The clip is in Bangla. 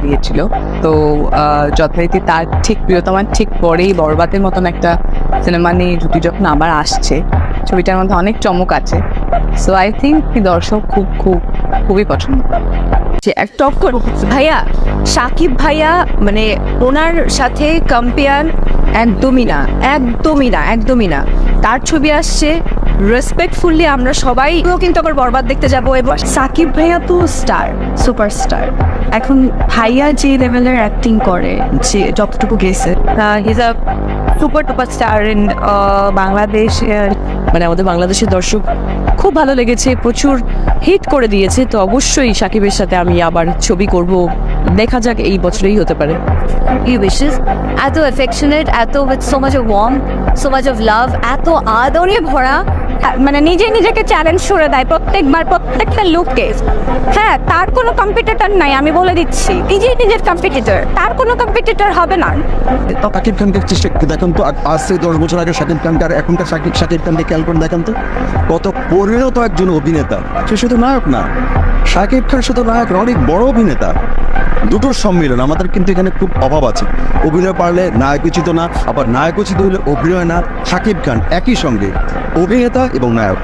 দাঁড়িয়েছিল। তো যথারীতি তার ঠিক প্রিয়তমার ঠিক পরেই বরবাদের মতন একটা সিনেমা নিয়ে জুটি যখন আবার আসছে, ছবিটার মধ্যে অনেক চমক আছে। সো আই থিঙ্ক দর্শক খুবই পছন্দ যে এক টক্কর ভাইয়া, সাকিব ভাইয়া মানে ওনার সাথে কম্পেয়ার একদমই না। তার ছবি আসছে রেসপেক্টফুলি, আমরা সবাই কিন্তু আবার বরবাদ দেখতে যাব। এবং সাকিব ভাইয়া তো স্টার, সুপারস্টার। এখন ভাইয়া যে লেভেলের অ্যাক্টিং করে, যে যতটুকু গেছে, his a super টুপার star in Bangladesh. মানে আমাদের বাংলাদেশের দর্শক খুব ভালো লেগেছে, প্রচুর হিট করে দিয়েছে। তো অবশ্যই সাকিবের সাথে আমি আবার ছবি করব, দেখা যাক এই বছরেই হতে পারে। He wishes এত অ্যাফেকশনেট, এত with so much of warm, so much of love, এত আদরে ভরা, মানে নিজেকে চ্যালেঞ্জ করে দেয় প্রত্যেকবার, প্রত্যেকটা লুককে। হ্যাঁ, তার কোনো কম্পিটিটর নাই, আমি বলে দিচ্ছি, নিজের কম্পিটিটর, তার কোনো কম্পিটিটর হবে না। শাকিব খানকে চেষ্টা দেখুন তো, আজ থেকে 10 বছর আগে শাকিব খানকে আর এখনকার শাকিব খানকে খেয়াল করে দেখেন তো, কত পরিণত একজন অভিনেতা। সে শুধু নায়ক না, শাকিব খান শুধু নায়ক, অনেক বড় অভিনেতা। দুটোর সম্মিলন আমাদের কিন্তু এখানে খুব অভাব আছে। অভিনয় পারলে নায়ক উচিত না, আবার নায়ক উচিত হলে অভিনয় না। শাকিব খান একই সঙ্গে অভিনেতা এবং নায়ক।